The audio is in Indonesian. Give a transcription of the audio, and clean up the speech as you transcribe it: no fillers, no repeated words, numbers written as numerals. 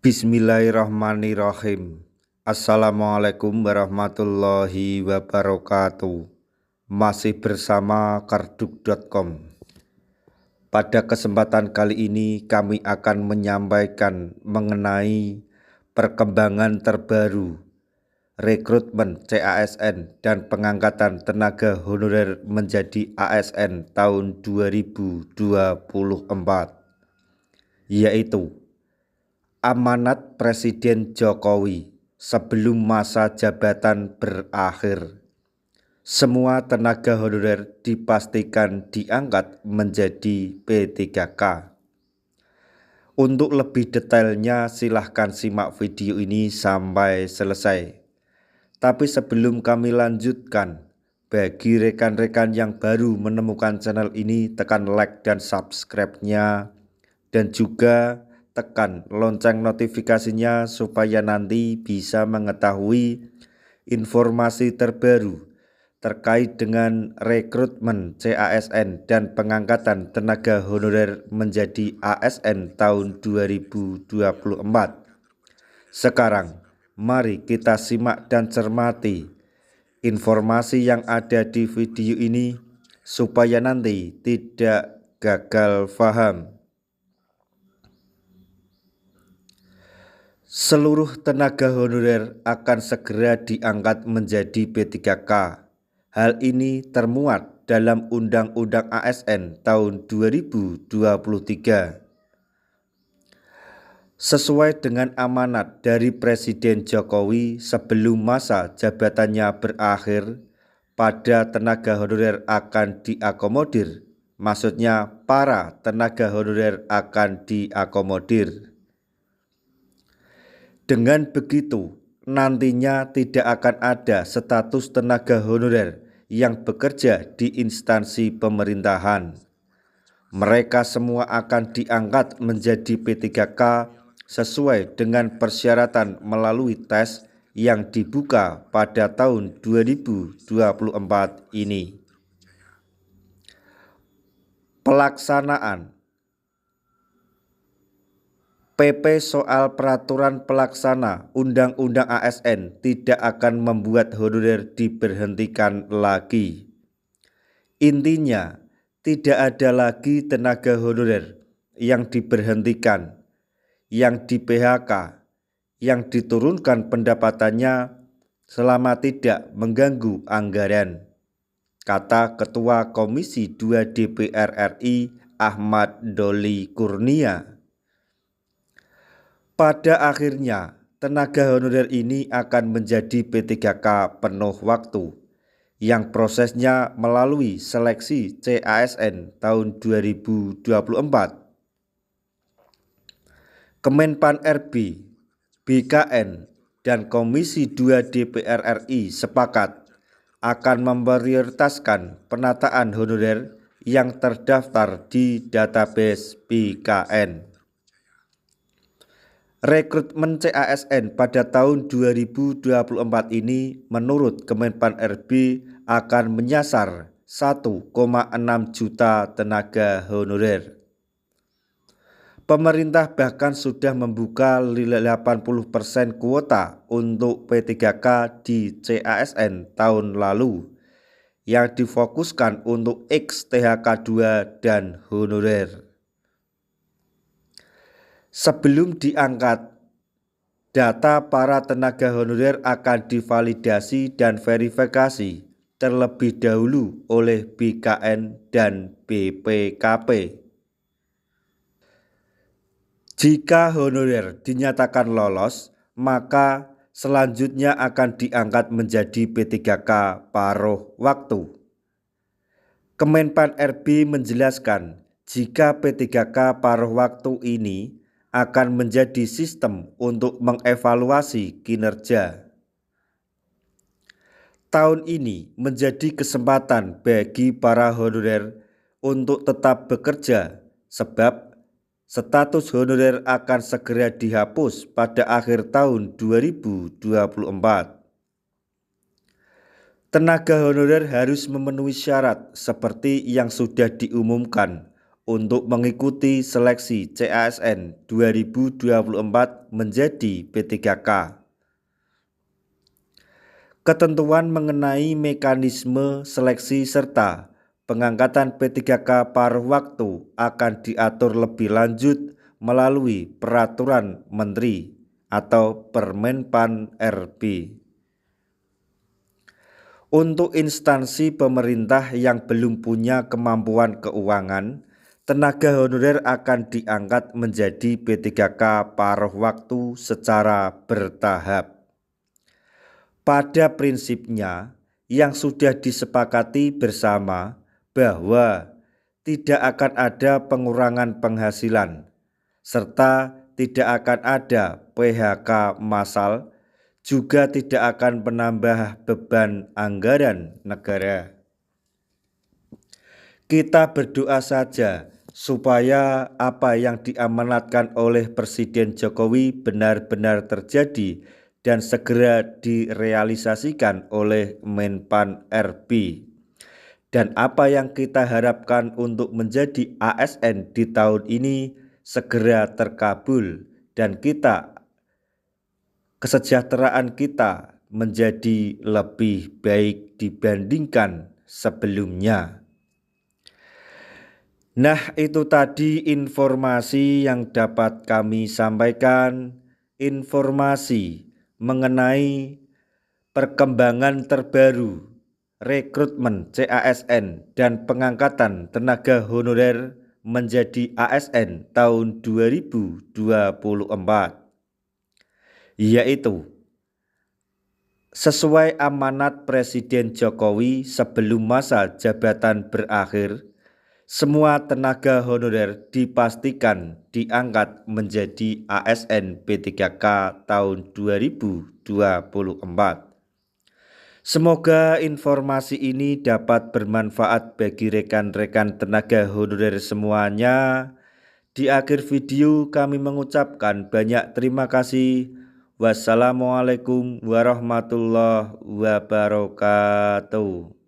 Bismillahirrahmanirrahim. Assalamualaikum warahmatullahi wabarakatuh. Masih bersama karduk.com. Pada kesempatan kali ini kami akan menyampaikan mengenai perkembangan terbaru rekrutmen CASN dan pengangkatan tenaga honorer menjadi ASN tahun 2024, yaitu amanat Presiden Jokowi sebelum masa jabatan berakhir. Semua tenaga honorer dipastikan diangkat menjadi P3K. Untuk lebih detailnya silahkan simak video ini sampai selesai. Tapi sebelum kami lanjutkan, bagi rekan-rekan yang baru menemukan channel ini, tekan like dan subscribe-nya, dan juga tekan lonceng notifikasinya supaya nanti bisa mengetahui informasi terbaru terkait dengan rekrutmen CASN dan pengangkatan tenaga honorer menjadi ASN tahun 2024. Sekarang, mari kita simak dan cermati informasi yang ada di video ini supaya nanti tidak gagal paham. Seluruh tenaga honorer akan segera diangkat menjadi P3K. Hal ini termuat dalam Undang-Undang ASN tahun 2023. Sesuai dengan amanat dari Presiden Jokowi sebelum masa jabatannya berakhir, pada tenaga honorer akan diakomodir. Maksudnya para tenaga honorer akan diakomodir. Dengan begitu, nantinya tidak akan ada status tenaga honorer yang bekerja di instansi pemerintahan. Mereka semua akan diangkat menjadi P3K sesuai dengan persyaratan melalui tes yang dibuka pada tahun 2024 ini. Pelaksanaan PP soal peraturan pelaksana Undang-Undang ASN tidak akan membuat honorer diberhentikan lagi. Intinya, tidak ada lagi tenaga honorer yang diberhentikan, yang di PHK, yang diturunkan pendapatannya selama tidak mengganggu anggaran, kata Ketua Komisi 2 DPR RI Ahmad Doli Kurnia. Pada akhirnya, tenaga honorer ini akan menjadi P3K penuh waktu, yang prosesnya melalui seleksi CASN tahun 2024. Kemenpan RB, BKN, dan Komisi 2 DPR RI sepakat akan memprioritaskan penataan honorer yang terdaftar di database BKN. Rekrutmen CASN pada tahun 2024 ini menurut Kemenpan RB akan menyasar 1,6 juta tenaga honorer. Pemerintah bahkan sudah membuka 80% kuota untuk P3K di CASN tahun lalu yang difokuskan untuk X-THK2 dan honorer. Sebelum diangkat, data para tenaga honorer akan divalidasi dan verifikasi terlebih dahulu oleh BKN dan BPKP. Jika honorer dinyatakan lolos, maka selanjutnya akan diangkat menjadi P3K paruh waktu. Kemenpan RB menjelaskan jika P3K paruh waktu ini akan menjadi sistem untuk mengevaluasi kinerja. Tahun ini menjadi kesempatan bagi para honorer untuk tetap bekerja sebab status honorer akan segera dihapus pada akhir tahun 2024. Tenaga honorer harus memenuhi syarat seperti yang sudah diumumkan untuk mengikuti seleksi CASN 2024 menjadi P3K. Ketentuan mengenai mekanisme seleksi serta pengangkatan P3K paruh waktu akan diatur lebih lanjut melalui Peraturan Menteri atau Permenpan RB. Untuk instansi pemerintah yang belum punya kemampuan keuangan, tenaga honorer akan diangkat menjadi P3K paruh waktu secara bertahap. Pada prinsipnya, yang sudah disepakati bersama bahwa tidak akan ada pengurangan penghasilan, serta tidak akan ada PHK massal, juga tidak akan menambah beban anggaran negara. Kita berdoa saja supaya apa yang diamanatkan oleh Presiden Jokowi benar-benar terjadi dan segera direalisasikan oleh Menpan RB. Dan apa yang kita harapkan untuk menjadi ASN di tahun ini segera terkabul dan kesejahteraan kita menjadi lebih baik dibandingkan sebelumnya. Nah, itu tadi informasi yang dapat kami sampaikan, informasi mengenai perkembangan terbaru rekrutmen CASN dan pengangkatan tenaga honorer menjadi ASN tahun 2024, yaitu sesuai amanat Presiden Jokowi sebelum masa jabatan berakhir, semua tenaga honorer dipastikan diangkat menjadi ASN P3K tahun 2024. Semoga informasi ini dapat bermanfaat bagi rekan-rekan tenaga honorer semuanya. Di akhir video kami mengucapkan banyak terima kasih. Wassalamualaikum warahmatullahi wabarakatuh.